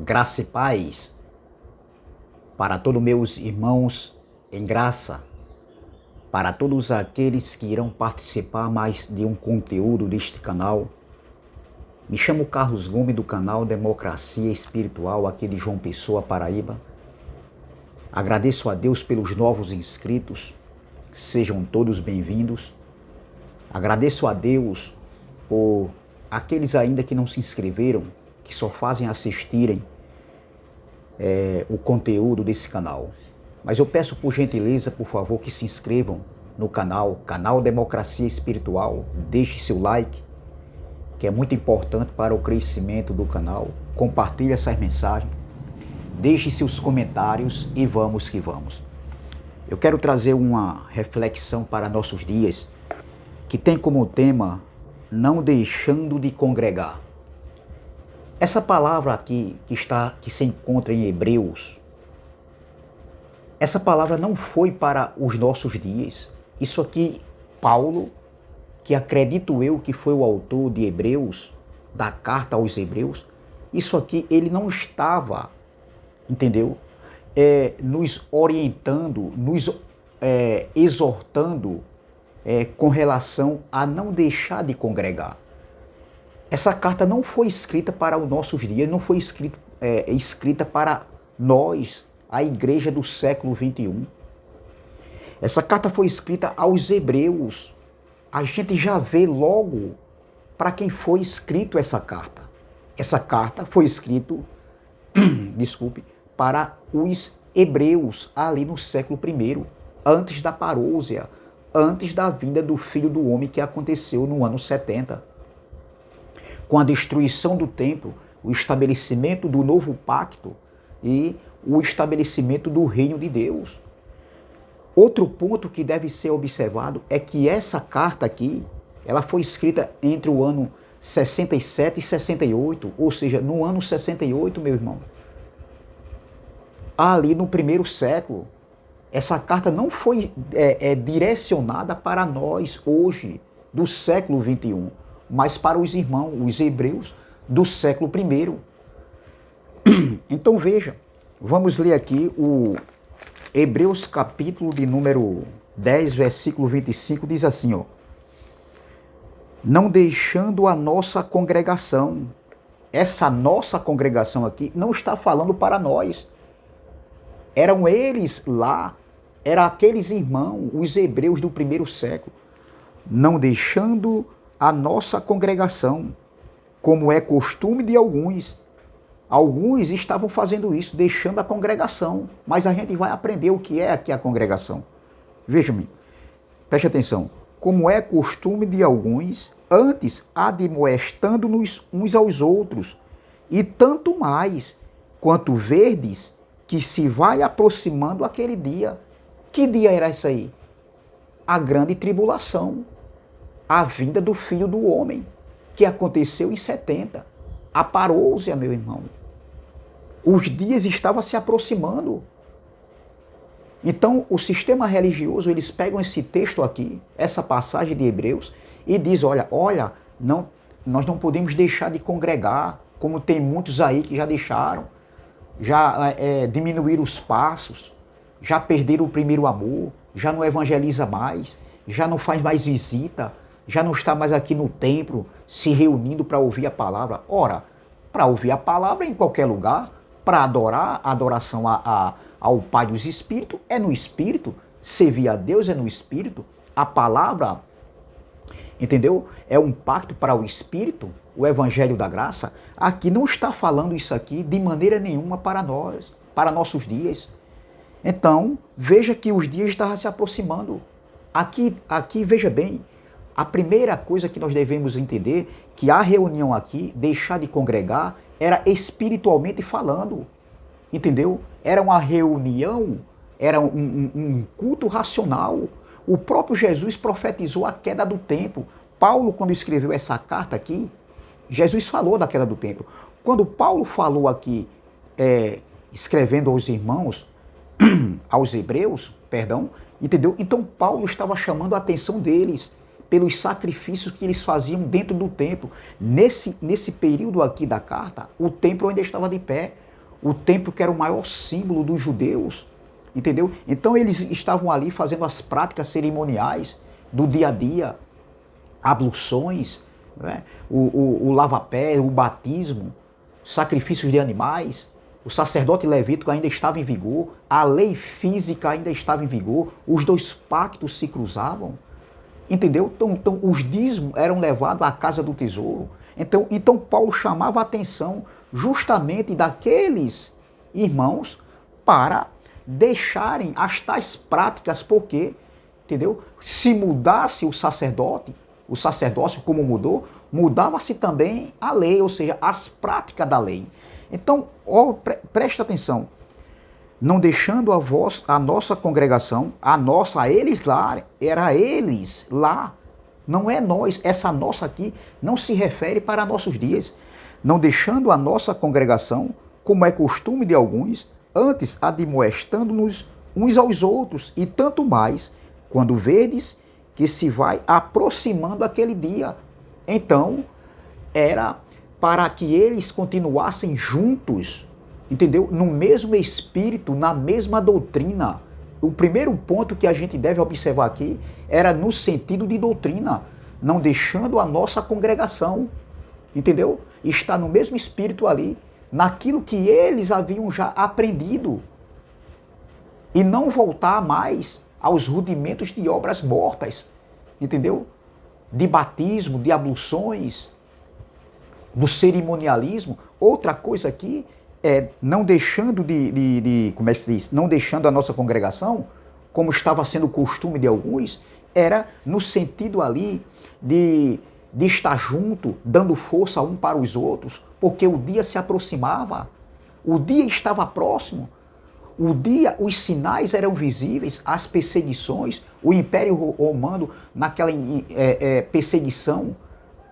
Graça e paz para todos meus irmãos em graça, para todos aqueles que irão participar mais de um conteúdo deste canal. Me chamo Carlos Gomes do canal Democracia Espiritual aqui de João Pessoa, Paraíba. Agradeço a Deus pelos novos inscritos, sejam todos bem-vindos. Agradeço a Deus por aqueles ainda que não se inscreveram, que só fazem assistirem o conteúdo desse canal. Mas eu peço por gentileza, por favor, que se inscrevam no canal Democracia Espiritual. Deixe seu like, que é muito importante para o crescimento do canal. Compartilhe essas mensagens. Deixe seus comentários e vamos que vamos. Eu quero trazer uma reflexão para nossos dias, que tem como tema não deixando de congregar. Essa palavra aqui que se encontra em Hebreus, essa palavra não foi para os nossos dias. Isso aqui, Paulo, que acredito eu que foi o autor de Hebreus, da carta aos Hebreus, isso aqui ele não estava, entendeu? Nos orientando, nos exortando com relação a não deixar de congregar. Essa carta não foi escrita para os nossos dias, não foi escrita para nós, a igreja do século XXI. Essa carta foi escrita aos Hebreus. A gente já vê logo para quem foi escrito essa carta. Essa carta foi escrita, para os Hebreus ali no século I, antes da parousia, antes da vinda do Filho do Homem que aconteceu no ano 70. Com a destruição do templo, o estabelecimento do novo pacto e o estabelecimento do reino de Deus. Outro ponto que deve ser observado é que essa carta aqui, ela foi escrita entre o ano 67 e 68, ou seja, no ano 68, meu irmão. Ali no primeiro século, essa carta não foi direcionada para nós hoje, do século XXI, mas para os irmãos, os hebreus do século I. Então veja, vamos ler aqui o Hebreus capítulo de número 10, versículo 25, diz assim, ó: não deixando a nossa congregação. Essa nossa congregação aqui não está falando para nós. Eram eles lá, eram aqueles irmãos, os hebreus do primeiro século. Não deixando a nossa congregação, como é costume de alguns. Alguns estavam fazendo isso, deixando a congregação. Mas a gente vai aprender o que é aqui a congregação. Veja-me, preste atenção. Como é costume de alguns, antes admoestando-nos uns aos outros, e tanto mais, quanto verdes que se vai aproximando aquele dia. Que dia era esse aí? A grande tribulação. A vinda do Filho do Homem, que aconteceu em 70. A parousia, meu irmão. Os dias estavam se aproximando. Então, o sistema religioso, eles pegam esse texto aqui, essa passagem de Hebreus, e diz, olha, nós não podemos deixar de congregar, como tem muitos aí que já deixaram, já diminuíram os passos, já perderam o primeiro amor, já não evangeliza mais, já não faz mais visita, já não está mais aqui no templo se reunindo para ouvir a palavra. Ora, para ouvir a palavra é em qualquer lugar, para adorar, a adoração ao Pai dos Espíritos é no Espírito, servir a Deus é no Espírito, a palavra, entendeu? É um pacto para o Espírito, o Evangelho da Graça. Aqui não está falando isso aqui de maneira nenhuma para nós, para nossos dias. Então, veja que os dias estavam se aproximando. Aqui veja bem, a primeira coisa que nós devemos entender, que a reunião aqui, deixar de congregar, era espiritualmente falando, entendeu? Era uma reunião, era um culto racional. O próprio Jesus profetizou a queda do templo. Paulo, quando escreveu essa carta aqui, Jesus falou da queda do templo. Quando Paulo falou aqui, escrevendo aos irmãos, aos hebreus, perdão, entendeu? Então Paulo estava chamando a atenção deles pelos sacrifícios que eles faziam dentro do templo. Nesse período aqui da carta, o templo ainda estava de pé. o templo que era o maior símbolo dos judeus, entendeu? Então eles estavam ali fazendo as práticas cerimoniais do dia a dia, abluções, né? O lava-pé, o batismo, sacrifícios de animais. O sacerdote levítico ainda estava em vigor, a lei física ainda estava em vigor, os dois pactos se cruzavam, entendeu? Então os dízimos eram levados à casa do tesouro. Então Paulo chamava a atenção justamente daqueles irmãos para deixarem as tais práticas, porque, entendeu? Se mudasse o sacerdócio como mudou, mudava-se também a lei, ou seja, as práticas da lei. Então, presta atenção, não deixando a nossa congregação, eles lá, era eles lá, não é nós, essa nossa aqui não se refere para nossos dias, não deixando a nossa congregação, como é costume de alguns, antes admoestando-nos uns aos outros, e tanto mais, quando vedes que se vai aproximando aquele dia. Então, era para que eles continuassem juntos, entendeu? No mesmo espírito, na mesma doutrina. O primeiro ponto que a gente deve observar aqui era no sentido de doutrina, não deixando a nossa congregação, entendeu? Está no mesmo espírito ali, naquilo que eles haviam já aprendido, e não voltar mais aos rudimentos de obras mortas, entendeu? De batismo, de abluções, do cerimonialismo. Outra coisa aqui é não deixando como é que se diz? Não deixando a nossa congregação, como estava sendo o costume de alguns, era no sentido ali de estar junto, dando força um para os outros, porque o dia se aproximava, o dia estava próximo, o dia, os sinais eram visíveis, as perseguições, o Império Romano naquela perseguição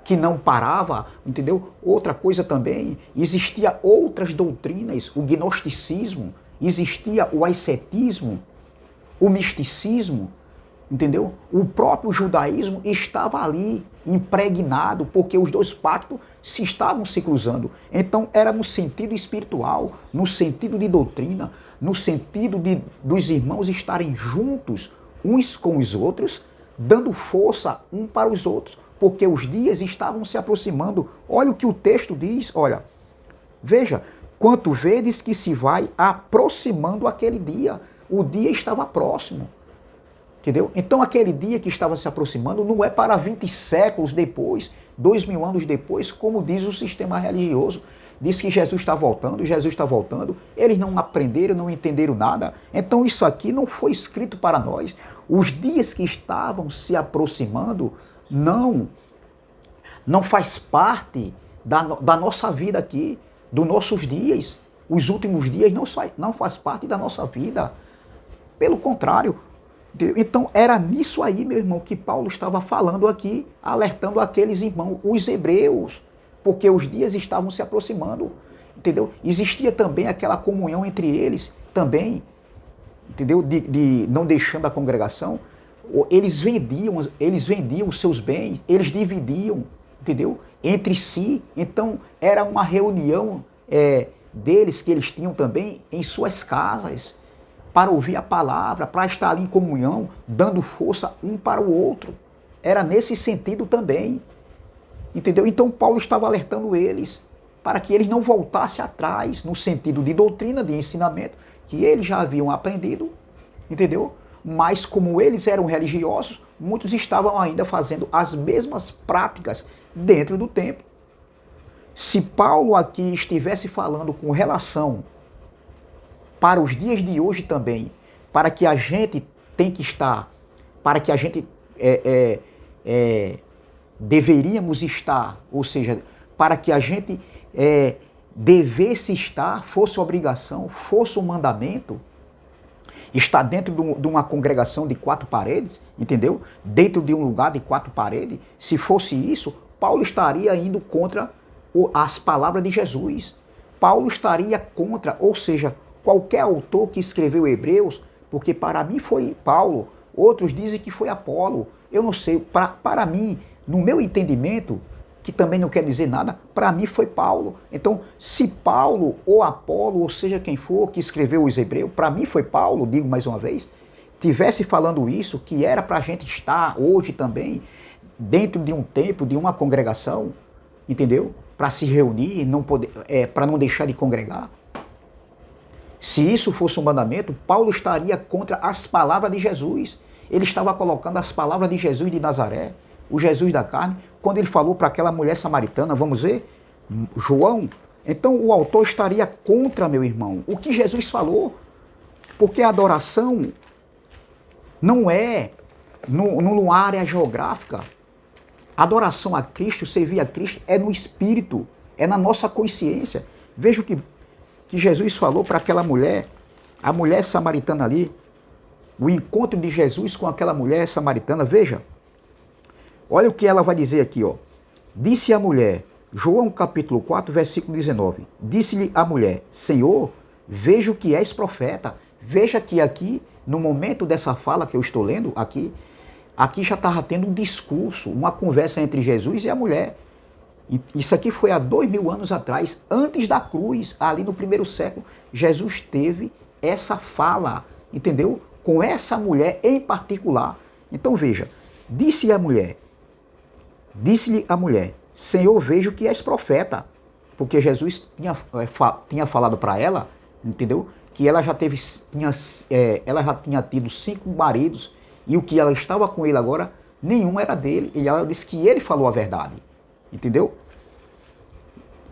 que não parava, entendeu? Outra coisa também, existia outras doutrinas, o gnosticismo, existia o ascetismo, o misticismo, entendeu? O próprio judaísmo estava ali, impregnado, porque os dois pactos estavam se cruzando. Então era no sentido espiritual, no sentido de doutrina, no sentido dos irmãos estarem juntos uns com os outros, dando força um para os outros, porque os dias estavam se aproximando. Olha o que o texto diz, olha, veja, quanto vedes que se vai aproximando aquele dia, o dia estava próximo, entendeu? Então aquele dia que estava se aproximando não é para 20 séculos depois, 2000 anos depois, como diz o sistema religioso, diz que Jesus está voltando, eles não aprenderam, não entenderam nada, então isso aqui não foi escrito para nós. Os dias que estavam se aproximando não faz parte da nossa vida aqui, dos nossos dias. Os últimos dias não faz parte da nossa vida. Pelo contrário. Então era nisso aí, meu irmão, que Paulo estava falando aqui, alertando aqueles irmãos, os hebreus, porque os dias estavam se aproximando, entendeu? Existia também aquela comunhão entre eles, também, entendeu? De não deixando a congregação. Eles vendiam os seus bens, eles dividiam, entendeu? Entre si. Então era uma reunião deles que eles tinham também em suas casas, para ouvir a palavra, para estar ali em comunhão, dando força um para o outro. Era nesse sentido também, entendeu? Então Paulo estava alertando eles, para que eles não voltassem atrás, no sentido de doutrina, de ensinamento, que eles já haviam aprendido, entendeu? Mas como eles eram religiosos, muitos estavam ainda fazendo as mesmas práticas dentro do templo. Se Paulo aqui estivesse falando com relação para os dias de hoje também, para que a gente tem que estar, para que a gente deveríamos estar, ou seja, para que a gente devesse estar, fosse obrigação, fosse um mandamento, está dentro de uma congregação de 4 paredes, entendeu? Dentro de um lugar de 4 paredes. Se fosse isso, Paulo estaria indo contra as palavras de Jesus. Paulo estaria contra, ou seja, qualquer autor que escreveu Hebreus, porque para mim foi Paulo, outros dizem que foi Apolo, eu não sei, para mim, no meu entendimento, que também não quer dizer nada, para mim foi Paulo. Então, se Paulo ou Apolo, ou seja quem for que escreveu os Hebreus, para mim foi Paulo, digo mais uma vez, tivesse falando isso, que era para a gente estar hoje também dentro de um templo, de uma congregação, entendeu? Para se reunir, não poder, para não deixar de congregar. Se isso fosse um mandamento, Paulo estaria contra as palavras de Jesus. Ele estava colocando as palavras de Jesus de Nazaré, o Jesus da carne, quando ele falou para aquela mulher samaritana, vamos ver? João. Então o autor estaria contra, meu irmão, o que Jesus falou. Porque a adoração não é numa área geográfica. A adoração a Cristo, servir a Cristo, é no Espírito, é na nossa consciência. Veja o que Jesus falou para aquela mulher, a mulher samaritana ali, o encontro de Jesus com aquela mulher samaritana, veja. Olha o que ela vai dizer aqui, ó. Disse a mulher, João capítulo 4, versículo 19. Disse-lhe a mulher, Senhor, vejo que és profeta. Veja que aqui, no momento dessa fala que eu estou lendo, aqui já estava tendo um discurso, uma conversa entre Jesus e a mulher. Isso aqui foi há 2000 anos atrás, antes da cruz, ali no primeiro século, Jesus teve essa fala, entendeu? Com essa mulher em particular. Então veja, disse-lhe a mulher, Senhor, vejo que és profeta. Porque Jesus tinha falado para ela, entendeu? Que ela já tinha tido 5 maridos, e o que ela estava com ele agora, nenhum era dele. E ela disse que ele falou a verdade. Entendeu?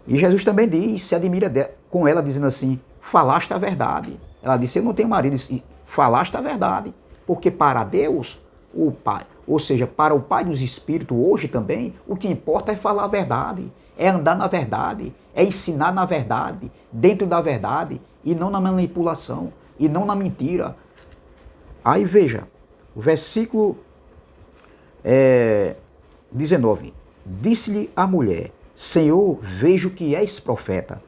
E Jesus também se admira com ela, dizendo assim, falaste a verdade. Ela disse, eu não tenho marido. Disse, falaste a verdade. Porque para Deus, o Pai, ou seja, para o Pai dos Espíritos, hoje também, o que importa é falar a verdade. É andar na verdade. É ensinar na verdade. Dentro da verdade. E não na manipulação. E não na mentira. Aí veja, o versículo 19. Disse-lhe a mulher, Senhor, vejo que és profeta.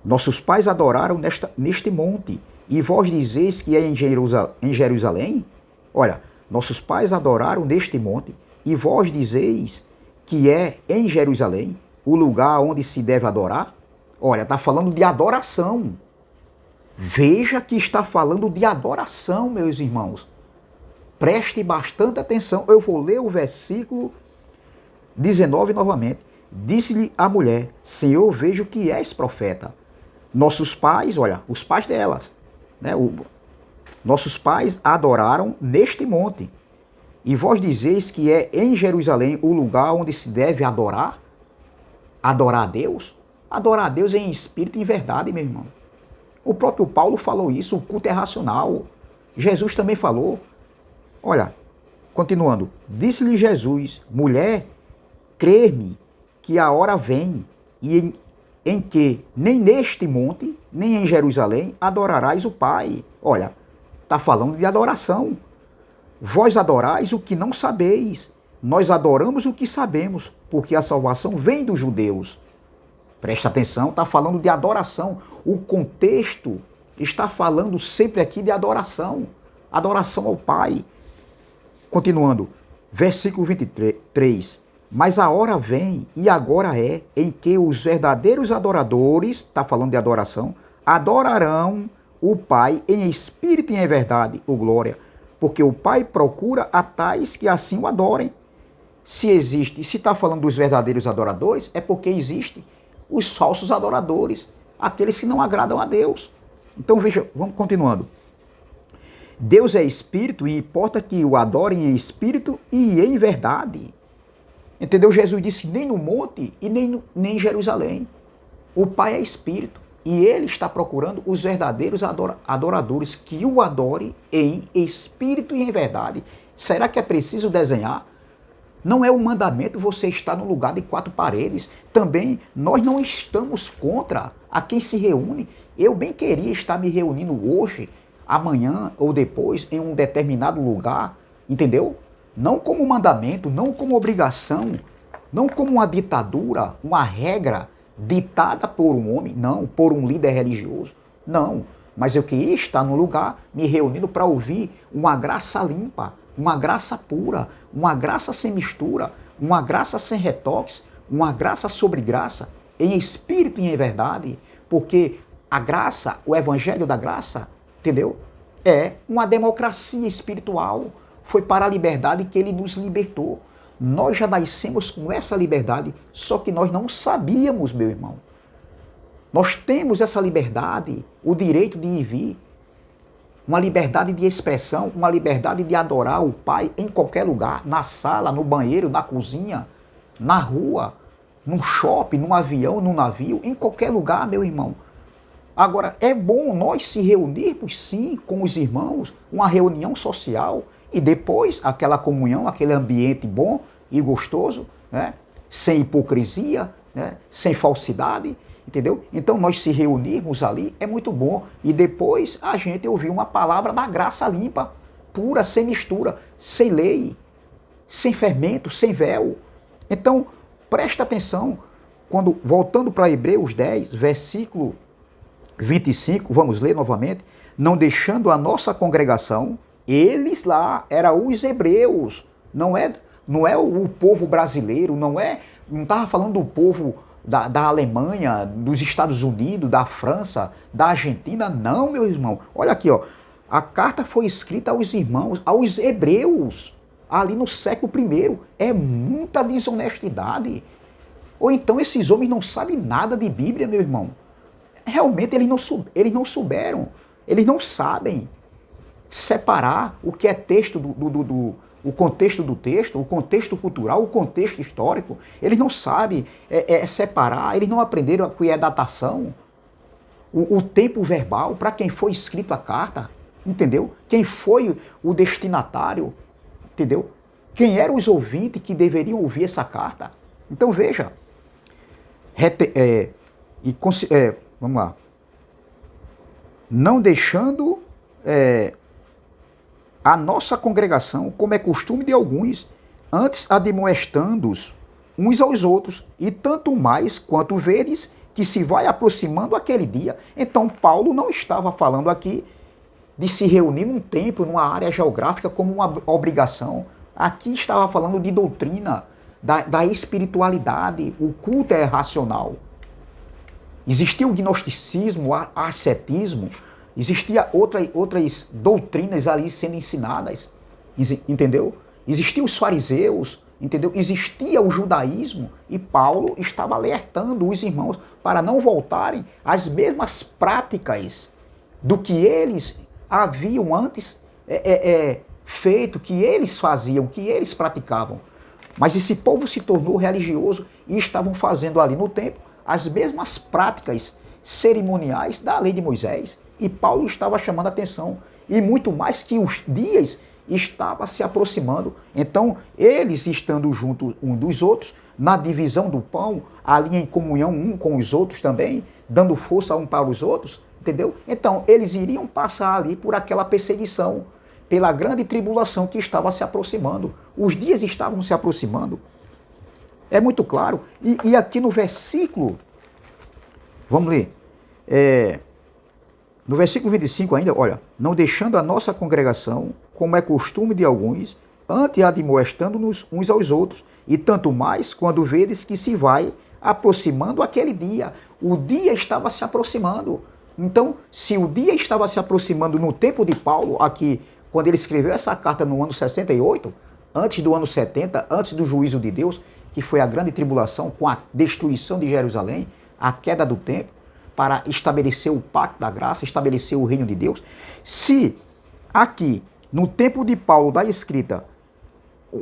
Nossos pais adoraram neste monte, e vós dizeis que é em Jerusalém? Olha, nossos pais adoraram neste monte, e vós dizeis que é em Jerusalém, o lugar onde se deve adorar? Olha, está falando de adoração. Veja que está falando de adoração, meus irmãos. Preste bastante atenção. Eu vou ler o versículo 19 novamente. Disse-lhe a mulher, Senhor, vejo que és profeta. Nossos pais, olha, os pais delas, né? Nossos pais adoraram neste monte. E vós dizeis que é em Jerusalém o lugar onde se deve adorar? Adorar a Deus? Adorar a Deus em espírito e em verdade, meu irmão. O próprio Paulo falou isso, o culto é racional. Jesus também falou. Olha, continuando. Disse-lhe Jesus, mulher, crê-me que a hora vem e em que nem neste monte, nem em Jerusalém adorarás o Pai. Olha, está falando de adoração. Vós adorais o que não sabeis. Nós adoramos o que sabemos, porque a salvação vem dos judeus. Presta atenção, está falando de adoração. O contexto está falando sempre aqui de adoração. Adoração ao Pai. Continuando, versículo 23. Mas a hora vem, e agora é, em que os verdadeiros adoradores, está falando de adoração, adorarão o Pai em espírito e em verdade, o glória. Porque o Pai procura a tais que assim o adorem. Se está falando dos verdadeiros adoradores, é porque existe os falsos adoradores, aqueles que não agradam a Deus. Então veja, vamos continuando. Deus é espírito e importa que o adorem em espírito e em verdade. Entendeu? Jesus disse nem no monte e nem em Jerusalém. O Pai é espírito e ele está procurando os verdadeiros adoradores que o adorem em espírito e em verdade. Será que é preciso desenhar? Não é um mandamento você estar no lugar de 4 paredes. Também nós não estamos contra a quem se reúne. Eu bem queria estar me reunindo hoje, amanhã ou depois em um determinado lugar, entendeu? Não como mandamento, não como obrigação, não como uma ditadura, uma regra ditada por um homem, não, por um líder religioso, não. Mas eu queria estar no lugar, me reunindo para ouvir uma graça limpa, uma graça pura, uma graça sem mistura, uma graça sem retoques, uma graça sobre graça, em espírito e em verdade, porque a graça, o evangelho da graça, entendeu? É uma democracia espiritual. Foi para a liberdade que ele nos libertou. Nós já nascemos com essa liberdade, só que nós não sabíamos, meu irmão. Nós temos essa liberdade, o direito de ir e vir, uma liberdade de expressão, uma liberdade de adorar o Pai em qualquer lugar, na sala, no banheiro, na cozinha, na rua, num shopping, num avião, num navio, em qualquer lugar, meu irmão. Agora, é bom nós se reunirmos, sim, com os irmãos, uma reunião social, e depois aquela comunhão, aquele ambiente bom e gostoso, né? Sem hipocrisia, né? Sem falsidade, entendeu? Então nós se reunirmos ali é muito bom, e depois a gente ouvir uma palavra da graça limpa, pura, sem mistura, sem lei, sem fermento, sem véu. Então, presta atenção, quando voltando para Hebreus 10, versículo 25, vamos ler novamente, não deixando a nossa congregação, eles lá, eram os hebreus, não é o povo brasileiro, não estava falando do povo da Alemanha, dos Estados Unidos, da França, da Argentina, não, meu irmão. Olha aqui, ó, a carta foi escrita aos irmãos, aos hebreus, ali no século I, é muita desonestidade. Ou então esses homens não sabem nada de Bíblia, meu irmão. Realmente eles não souberam, eles não sabem separar o que é texto o contexto do texto, o contexto cultural, o contexto histórico. Eles não sabem separar, eles não aprenderam o que é datação, o tempo verbal, para quem foi escrito a carta, entendeu? Quem foi o destinatário, entendeu? Quem eram os ouvintes que deveriam ouvir essa carta. Então veja, vamos lá. Não deixando a nossa congregação, como é costume de alguns, antes admoestando-os uns aos outros, e tanto mais quanto vedes que se vai aproximando aquele dia. Então Paulo não estava falando aqui de se reunir num templo, numa área geográfica como uma obrigação. Aqui estava falando de doutrina, da espiritualidade. O culto é racional. Existia o gnosticismo, o ascetismo, existia outras doutrinas ali sendo ensinadas, entendeu? Existiam os fariseus, entendeu? Existia o judaísmo, e Paulo estava alertando os irmãos para não voltarem às mesmas práticas do que eles haviam antes feito, que eles faziam, que eles praticavam. Mas esse povo se tornou religioso e estavam fazendo ali no templo as mesmas práticas cerimoniais da lei de Moisés. E Paulo estava chamando a atenção. E muito mais que os dias estavam se aproximando. Então, eles estando juntos uns dos outros, na divisão do pão, ali em comunhão um com os outros também, dando força um para os outros, entendeu? Então, eles iriam passar ali por aquela perseguição, pela grande tribulação que estava se aproximando. Os dias estavam se aproximando. É muito claro. E aqui no versículo, vamos ler, no versículo 25 ainda, olha, não deixando a nossa congregação, como é costume de alguns, antes admoestando-nos uns aos outros, e tanto mais quando vedes que se vai aproximando aquele dia. O dia estava se aproximando. Então, se o dia estava se aproximando no tempo de Paulo, aqui, quando ele escreveu essa carta no ano 68, antes do ano 70, antes do juízo de Deus, que foi a grande tribulação com a destruição de Jerusalém, a queda do templo, para estabelecer o pacto da graça, estabelecer o reino de Deus. Se aqui, no tempo de Paulo, da escrita,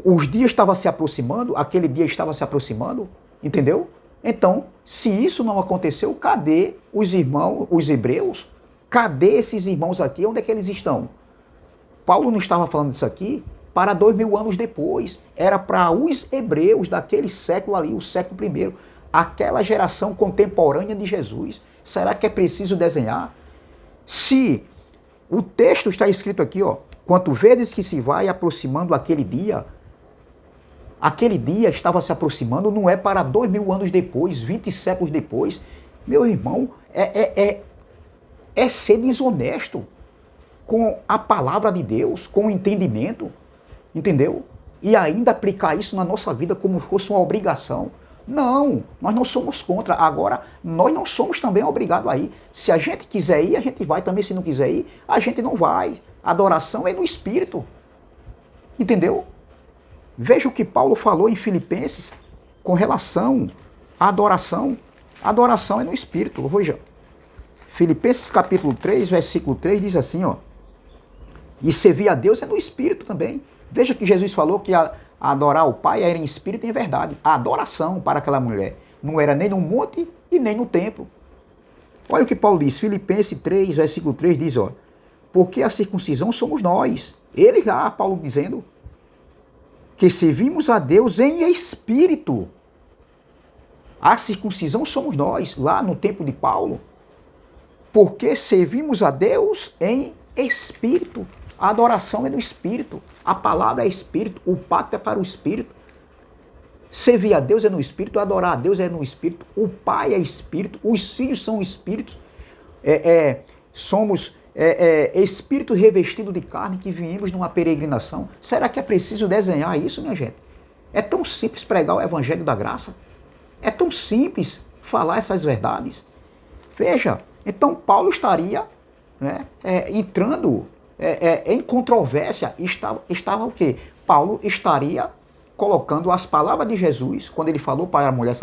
os dias estavam se aproximando, aquele dia estava se aproximando, entendeu? Então, se isso não aconteceu, cadê os irmãos, os hebreus? Cadê esses irmãos aqui? Onde é que eles estão? Paulo não estava falando disso aqui para 2000 anos depois. Era para os hebreus daquele século ali, o século I, aquela geração contemporânea de Jesus. Será que é preciso desenhar? Se o texto está escrito aqui, ó, quanto vedes que se vai aproximando aquele dia estava se aproximando, não é para 2000 anos depois, 20 séculos depois. Meu irmão, é ser desonesto com a palavra de Deus, com o entendimento, entendeu? E ainda aplicar isso na nossa vida como se fosse uma obrigação. Não, nós não somos contra. Agora, nós não somos também obrigados a ir. Se a gente quiser ir, a gente vai também. Se não quiser ir, a gente não vai. A adoração é no Espírito. Entendeu? Veja o que Paulo falou em Filipenses com relação à adoração. A adoração é no Espírito. Veja, Filipenses capítulo 3, versículo 3 diz assim, ó. E servir a Deus é no Espírito também. Veja que Jesus falou que adorar o Pai era em Espírito e em verdade. A adoração para aquela mulher não era nem no monte e nem no templo. Olha o que Paulo diz, Filipenses 3, versículo 3 diz, ó. Porque a circuncisão somos nós. Ele lá, Paulo dizendo, que servimos a Deus em Espírito. A circuncisão somos nós, lá no tempo de Paulo. Porque servimos a Deus em Espírito. A adoração é no Espírito. A palavra é Espírito. O pacto é para o Espírito. Servir a Deus é no Espírito. Adorar a Deus é no Espírito. O Pai é Espírito. Os filhos são Espíritos. Somos Espírito revestido de carne que viemos numa peregrinação. Será que é preciso desenhar isso, minha gente? É tão simples pregar o Evangelho da Graça. É tão simples falar essas verdades. Veja, então Paulo estaria, né, entrando em controvérsia. Estava o quê? Paulo estaria colocando as palavras de Jesus, quando ele falou para a mulher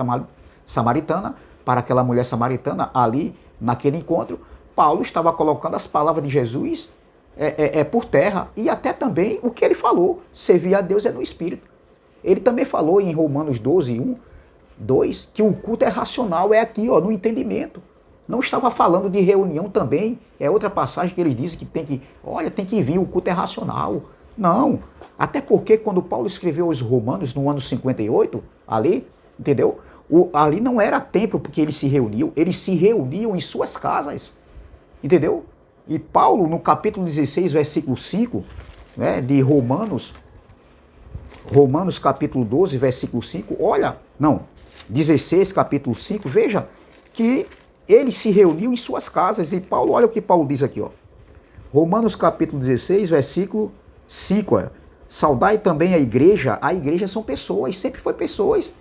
samaritana, para aquela mulher samaritana ali, naquele encontro, Paulo estava colocando as palavras de Jesus por terra, e até também o que ele falou, servir a Deus é no Espírito. Ele também falou em Romanos 12, 1, 2, que o culto é racional, é aqui, ó, no entendimento. Não estava falando de reunião também, é outra passagem que ele diz que tem que vir, o culto é racional. Não, até porque quando Paulo escreveu os Romanos no ano 58, ali, entendeu? Ali não era templo porque eles se reuniam em suas casas, entendeu? E Paulo, no capítulo 16, versículo 5, né, de Romanos capítulo 12, versículo 5, 16, capítulo 5, veja que eles se reuniam em suas casas. E Paulo, olha o que Paulo diz aqui, ó. Romanos capítulo 16, versículo 5, ó. Saudai também a igreja são pessoas, sempre foi pessoas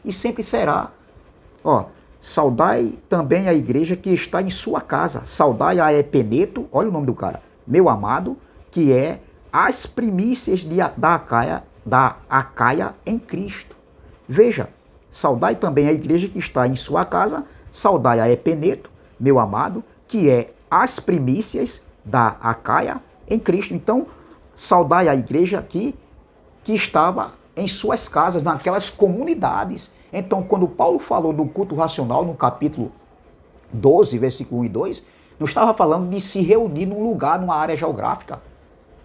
e sempre será. Ó, saudai também a igreja que está em sua casa. Saudai a Epeneto, olha o nome do cara, meu amado, que é as primícias da Acaia em Cristo. Veja, saudai também a igreja que está em sua casa, saudai a Epeneto, meu amado, que é as primícias da Acaia em Cristo. Então, saudai a igreja aqui que estava em suas casas, naquelas comunidades. Então, quando Paulo falou do culto racional no capítulo 12, versículo 1 e 2, não estava falando de se reunir num lugar, numa área geográfica.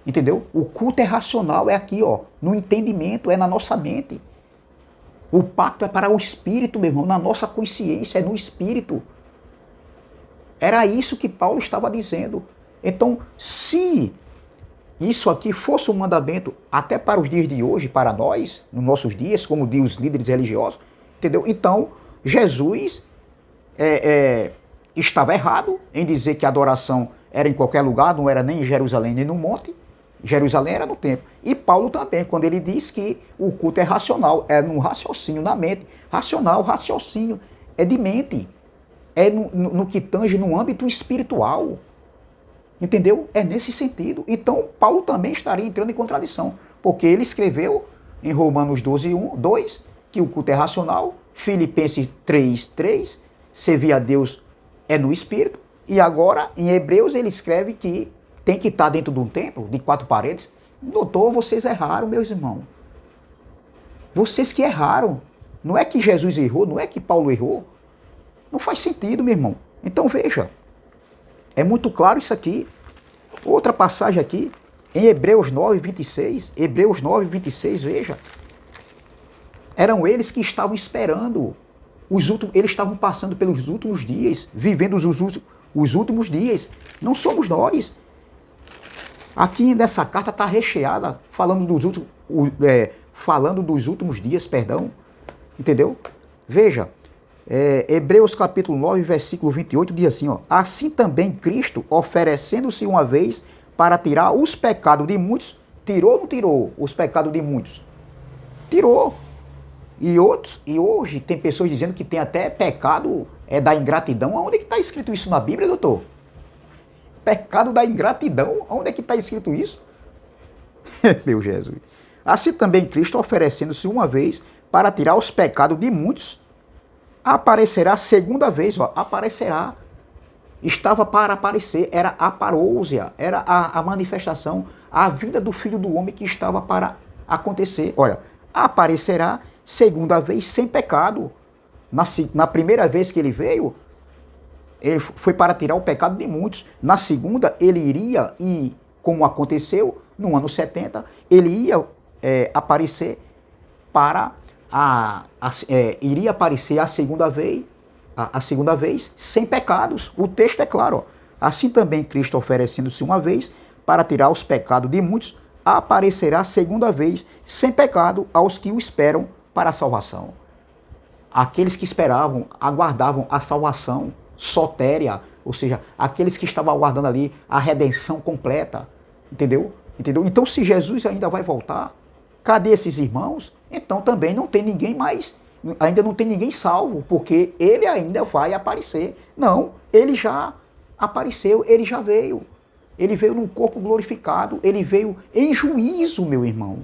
Entendeu? O culto é racional, é aqui, ó, no entendimento, é na nossa mente. O pacto é para o Espírito, meu irmão, na nossa consciência, é no Espírito. Era isso que Paulo estava dizendo. Então, se isso aqui fosse um mandamento até para os dias de hoje, para nós, nos nossos dias, como diz os líderes religiosos, entendeu? Então, Jesus estava errado em dizer que a adoração era em qualquer lugar, não era nem em Jerusalém, nem no monte. Jerusalém era no templo. E Paulo também, quando ele diz que o culto é racional, é no raciocínio, na mente. Racional, raciocínio, é de mente. É no que tange no âmbito espiritual. Entendeu? É nesse sentido. Então, Paulo também estaria entrando em contradição, porque ele escreveu em Romanos 12, 1, 2, que o culto é racional, Filipenses 3, 3, servir a Deus é no Espírito, e agora, em Hebreus, ele escreve que tem que estar dentro de um templo, de 4 paredes. Doutor, vocês erraram, meus irmãos. Vocês que erraram. Não é que Jesus errou, não é que Paulo errou. Não faz sentido, meu irmão. Então veja, é muito claro isso aqui. Outra passagem aqui, em Hebreus 9, 26. Hebreus 9, 26, veja. Eram eles que estavam esperando. Eles estavam passando pelos últimos dias, vivendo os últimos dias. Não somos nós. Aqui nessa carta está recheada, falando dos últimos dias, perdão. Entendeu? Veja, Hebreus capítulo 9, versículo 28 diz assim, ó, assim também Cristo, oferecendo-se uma vez para tirar os pecados de muitos, tirou ou não tirou os pecados de muitos? Tirou. E hoje tem pessoas dizendo que tem até pecado da ingratidão. Onde é que está escrito isso na Bíblia, doutor? Pecado da ingratidão? Onde é que está escrito isso? Meu Jesus. Assim também Cristo, oferecendo-se uma vez para tirar os pecados de muitos, aparecerá segunda vez, ó, aparecerá. Estava para aparecer, era a parousia, era a manifestação, a vida do Filho do Homem que estava para acontecer. Olha, aparecerá segunda vez sem pecado. Na primeira vez que ele veio, ele foi para tirar o pecado de muitos. Na segunda, ele iria, e como aconteceu no ano 70, ele ia aparecer para iria aparecer a segunda vez sem pecados. O texto é claro. Ó. Assim também Cristo, oferecendo-se uma vez para tirar os pecados de muitos, aparecerá segunda vez sem pecado aos que o esperam para a salvação. Aqueles que esperavam, aguardavam a salvação sotéria, ou seja, aqueles que estavam aguardando ali a redenção completa. Entendeu? Então, se Jesus ainda vai voltar, cadê esses irmãos? Então também não tem ninguém mais, ainda não tem ninguém salvo, porque ele ainda vai aparecer. Não, ele já apareceu, ele já veio. Ele veio num corpo glorificado, ele veio em juízo, meu irmão.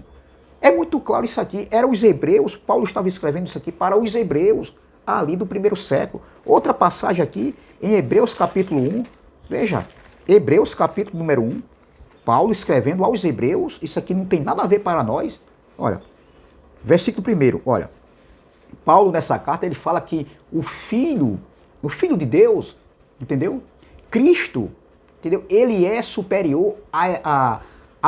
É muito claro isso aqui. Era os hebreus, Paulo estava escrevendo isso aqui para os hebreus, ali do primeiro século. Outra passagem aqui, em Hebreus capítulo 1, veja, Hebreus capítulo número 1, Paulo escrevendo aos hebreus, isso aqui não tem nada a ver para nós. Olha, versículo 1, olha, Paulo nessa carta ele fala que o Filho de Deus, entendeu? Cristo, entendeu? Ele é superior a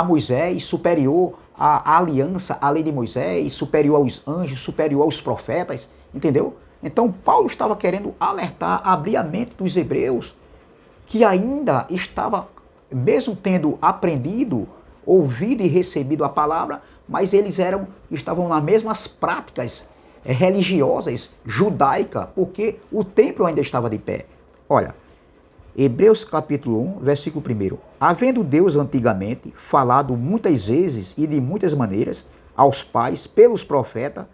Moisés, superior à aliança, à lei de Moisés, superior aos anjos, superior aos profetas, entendeu? Então Paulo estava querendo alertar, abrir a mente dos hebreus, que ainda estava, mesmo tendo aprendido, ouvido e recebido a palavra, mas eles estavam nas mesmas práticas religiosas, judaica, porque o templo ainda estava de pé. Olha, Hebreus capítulo 1, versículo 1. Havendo Deus antigamente falado muitas vezes e de muitas maneiras aos pais pelos profetas,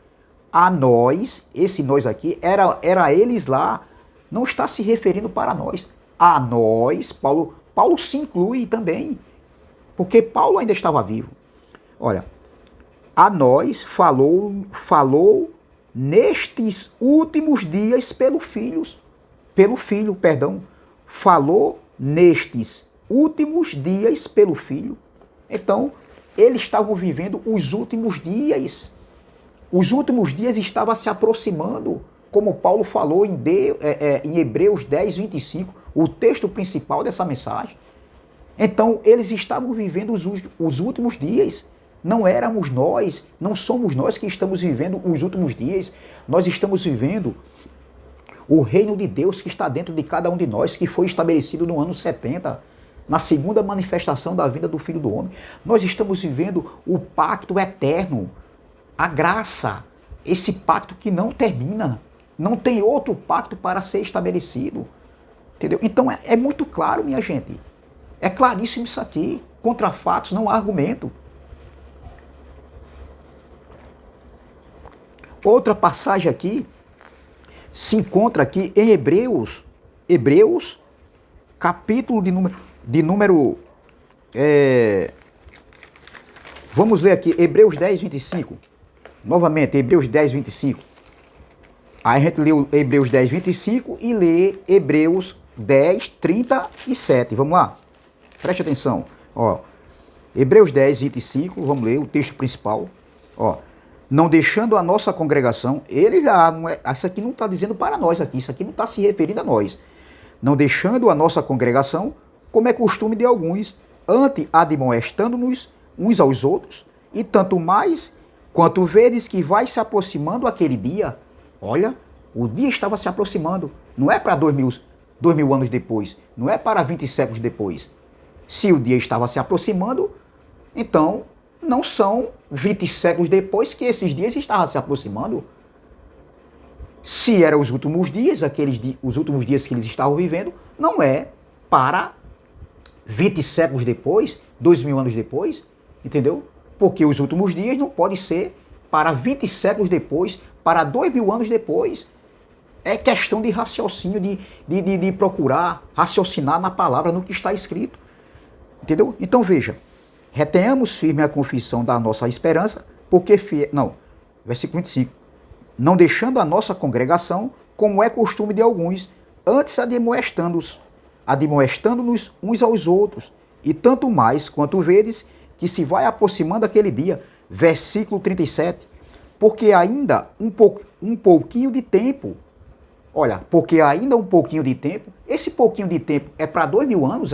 a nós, esse nós aqui, era eles lá, não está se referindo para nós. A nós, Paulo se inclui também, porque Paulo ainda estava vivo. Olha, a nós falou nestes últimos dias pelo filho, falou nestes últimos dias pelo Filho. Então, eles estavam vivendo os últimos dias. Os últimos dias estavam se aproximando, como Paulo falou em Hebreus 10, 25, o texto principal dessa mensagem. Então, eles estavam vivendo os últimos dias. Não éramos nós, não somos nós que estamos vivendo os últimos dias. Nós estamos vivendo o reino de Deus que está dentro de cada um de nós, que foi estabelecido no ano 70, na segunda manifestação da vinda do Filho do Homem. Nós estamos vivendo o pacto eterno, a graça, esse pacto que não termina. Não tem outro pacto para ser estabelecido. Entendeu? Então é muito claro, minha gente. É claríssimo isso aqui. Contra fatos não há argumento. Outra passagem aqui se encontra aqui em Hebreus, capítulo de número vamos ler aqui, Hebreus 10, 25. Novamente, Hebreus 10, 25. Aí a gente lê Hebreus 10, 25 e lê Hebreus 10, 37. Vamos lá? Preste atenção. Ó, Hebreus 10, 25, vamos ler o texto principal. Ó, não deixando a nossa congregação, ele já não é, isso aqui não está dizendo para nós aqui, isso aqui não está se referindo a nós. Não deixando a nossa congregação, como é costume de alguns, antes admoestando-nos uns aos outros, e tanto mais quanto vedes que vai se aproximando aquele dia. Olha, o dia estava se aproximando, não é para 2000 anos depois, não é para 20 séculos depois. Se o dia estava se aproximando, então não são 20 séculos depois que esses dias estavam se aproximando. Se eram os últimos dias, os últimos dias que eles estavam vivendo, não é para 20 séculos depois, 2000 anos depois, entendeu? Porque os últimos dias não pode ser para 20 séculos depois, para 2000 anos depois. É questão de raciocínio, de procurar raciocinar na palavra, no que está escrito. Entendeu? Então veja, retenhamos firme a confissão da nossa esperança, porque versículo 25, não deixando a nossa congregação, como é costume de alguns, antes admoestando-nos uns aos outros, e tanto mais quanto vedes que se vai aproximando aquele dia. Versículo 37, porque ainda um pouquinho de tempo, olha, porque ainda um pouquinho de tempo, esse pouquinho de tempo é para 2000 anos,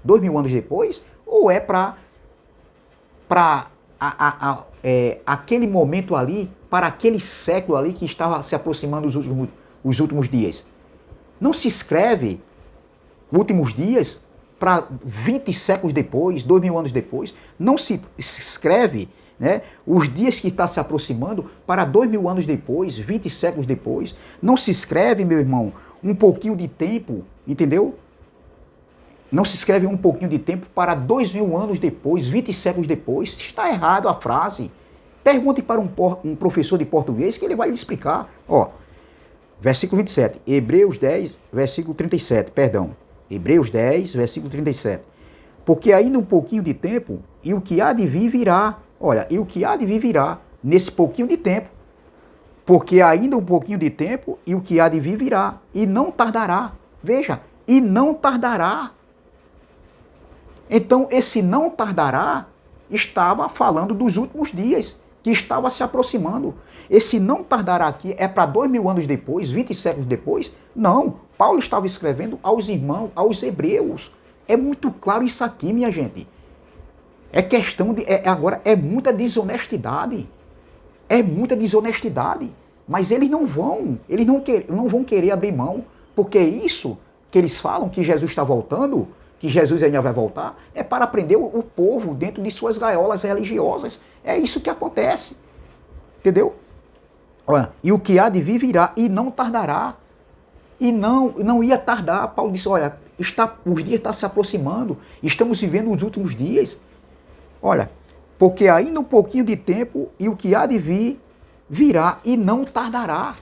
2000 anos depois, ou é para aquele momento ali, para aquele século ali que estava se aproximando os últimos dias? Não se escreve últimos dias para 20 séculos depois, 2000 anos depois. Não se escreve, né, os dias que está se aproximando para 2000 anos depois, 20 séculos depois. Não se escreve, meu irmão, um pouquinho de tempo, entendeu? Não se escreve um pouquinho de tempo para 2000 anos depois, 20 séculos depois. Está errado a frase. Pergunte para um professor de português que ele vai lhe explicar. Ó, versículo 27, Hebreus 10, versículo 37, perdão. Hebreus 10, versículo 37. Porque ainda um pouquinho de tempo, e o que há de vir virá. Olha, e o que há de vir virá nesse pouquinho de tempo. Porque ainda um pouquinho de tempo, e o que há de vir virá. E não tardará. Veja, e não tardará. Então, esse não tardará estava falando dos últimos dias, que estava se aproximando. Esse não tardará aqui é para 2000 anos depois, 20 séculos depois? Não. Paulo estava escrevendo aos irmãos, aos hebreus. É muito claro isso aqui, minha gente. É questão de... agora, é muita desonestidade. É muita desonestidade. Mas eles não vão querer abrir mão, porque isso que eles falam, que Jesus está voltando, que Jesus ainda vai voltar, é para prender o povo dentro de suas gaiolas religiosas. É isso que acontece. Entendeu? E o que há de vir virá, e não tardará. E não ia tardar. Paulo disse, olha, os dias estão se aproximando, estamos vivendo os últimos dias. Olha, porque ainda um pouquinho de tempo, e o que há de vir, virá, e não tardará.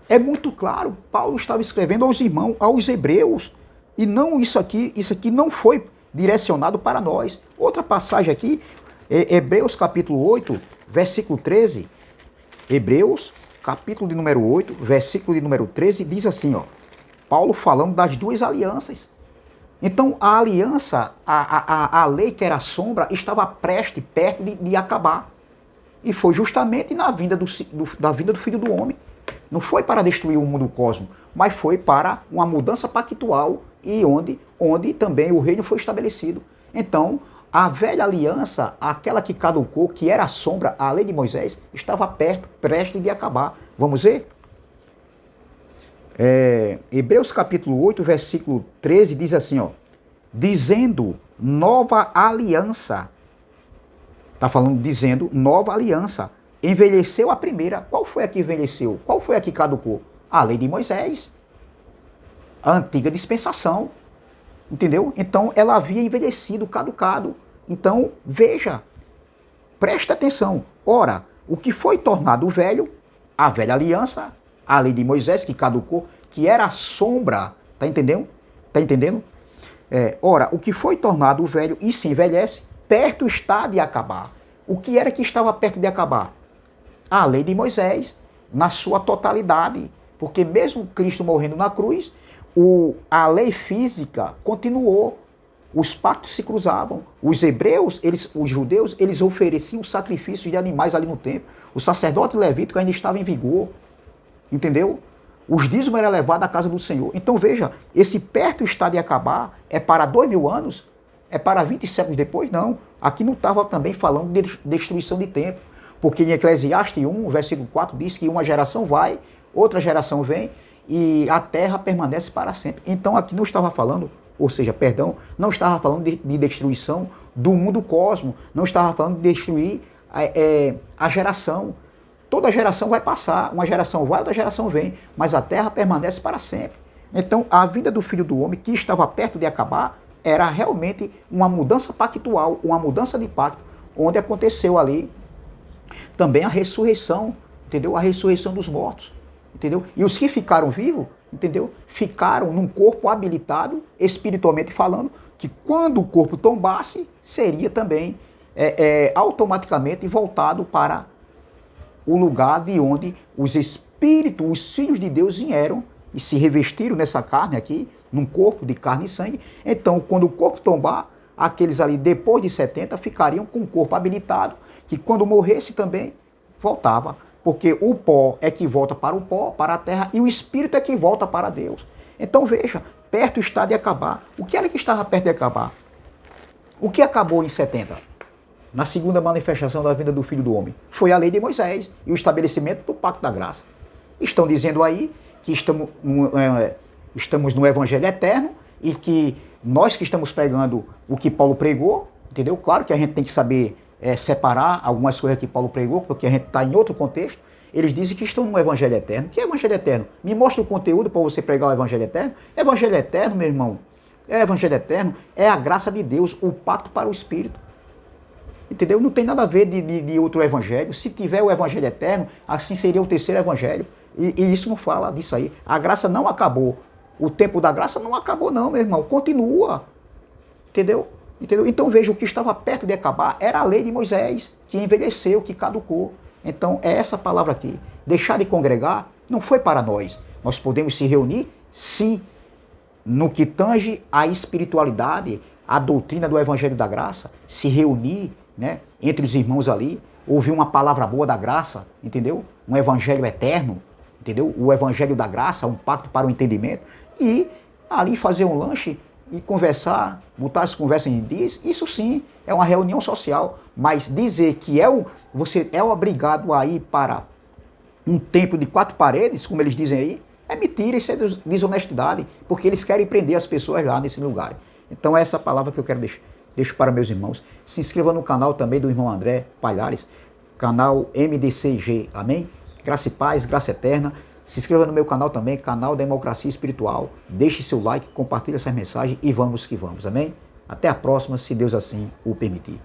É muito claro, Paulo estava escrevendo aos irmãos, aos hebreus, e não isso aqui não foi direcionado para nós. Outra passagem aqui, Hebreus capítulo 8, versículo 13, Hebreus capítulo de número 8, versículo de número 13, diz assim, ó, Paulo falando das duas alianças. Então, a aliança, a lei que era a sombra, estava perto de acabar. E foi justamente na vinda da vinda do Filho do Homem. Não foi para destruir o mundo cosmo, mas foi para uma mudança pactual e onde também o reino foi estabelecido. Então, a velha aliança, aquela que caducou, que era a sombra, a lei de Moisés, estava prestes de acabar. Vamos ver? Hebreus capítulo 8, versículo 13, diz assim, ó, dizendo nova aliança. Está falando, dizendo nova aliança. Envelheceu a primeira. Qual foi a que envelheceu? Qual foi a que caducou? A lei de Moisés. A antiga dispensação. Entendeu? Então, ela havia envelhecido, caducado. Então, veja, presta atenção. Ora, o que foi tornado velho, a velha aliança, a lei de Moisés que caducou, que era a sombra, tá entendendo? Tá entendendo? Ora, o que foi tornado velho e se envelhece, perto está de acabar. O que era que estava perto de acabar? A lei de Moisés, na sua totalidade. Porque mesmo Cristo morrendo na cruz, a lei física continuou. Os pactos se cruzavam. Os hebreus, os judeus, eles ofereciam sacrifícios de animais ali no templo. O sacerdote levítico ainda estava em vigor. Entendeu? Os dízimos eram levados à casa do Senhor. Então veja, esse perto está de acabar é para 2000 anos? É para 20 séculos depois? Não. Aqui não estava também falando de destruição de templo. Porque em Eclesiastes 1, versículo 4, diz que uma geração vai, outra geração vem, e a terra permanece para sempre. Então aqui não estava falando, não estava falando de destruição do mundo cosmo, não estava falando de destruir a geração. Toda geração vai passar, uma geração vai, outra geração vem, mas a terra permanece para sempre. Então a vinda do Filho do Homem, que estava perto de acabar, era realmente uma mudança pactual, uma mudança de pacto, onde aconteceu ali Também a ressurreição, entendeu? A ressurreição dos mortos, entendeu? E os que ficaram vivos, entendeu? Ficaram num corpo habilitado, espiritualmente falando, que quando o corpo tombasse, seria também automaticamente voltado para o lugar de onde os espíritos, os filhos de Deus vieram e se revestiram nessa carne aqui, num corpo de carne e sangue. Então, quando o corpo tombar, aqueles ali, depois de 70, ficariam com o corpo habilitado, que quando morresse também, voltava. Porque o pó é que volta para o pó, para a terra, e o espírito é que volta para Deus. Então, veja, perto está de acabar. O que era que estava perto de acabar? O que acabou em 70? Na segunda manifestação da vinda do Filho do Homem? Foi a lei de Moisés e o estabelecimento do Pacto da Graça. Estão dizendo aí que estamos no Evangelho Eterno e que nós que estamos pregando o que Paulo pregou, entendeu? Claro que a gente tem que saber separar algumas coisas que Paulo pregou, porque a gente está em outro contexto. Eles dizem que estão no Evangelho Eterno. Que é Evangelho Eterno? Me mostra o conteúdo para você pregar o Evangelho Eterno. Evangelho Eterno, meu irmão, Evangelho Eterno é a graça de Deus, o pacto para o Espírito. Entendeu? Não tem nada a ver de outro evangelho. Se tiver o Evangelho Eterno, assim seria o terceiro evangelho. E isso não fala disso aí. A graça não acabou. O tempo da graça não acabou não, meu irmão. Continua. Entendeu? Então veja, o que estava perto de acabar era a lei de Moisés, que envelheceu, que caducou. Então é essa palavra aqui. Deixar de congregar não foi para nós. Nós podemos se reunir, sim, no que tange à espiritualidade, à doutrina do Evangelho da Graça, se reunir, né, entre os irmãos ali, ouvir uma palavra boa da graça, entendeu? Um Evangelho eterno, entendeu? O Evangelho da Graça, um pacto para o entendimento, e ali fazer um lanche e conversar, botar as conversas em dias, isso sim é uma reunião social, mas dizer que você é obrigado a ir para um templo de 4 paredes, como eles dizem aí, é mentira, isso é desonestidade, porque eles querem prender as pessoas lá nesse lugar. Então é essa palavra que eu quero deixo para meus irmãos. Se inscreva no canal também do irmão André Palhares, canal MDCG, amém? Graça e paz, graça eterna. Se inscreva no meu canal também, canal Democracia Espiritual. Deixe seu like, compartilhe essa mensagem e vamos que vamos, amém? Até a próxima, se Deus assim o permitir.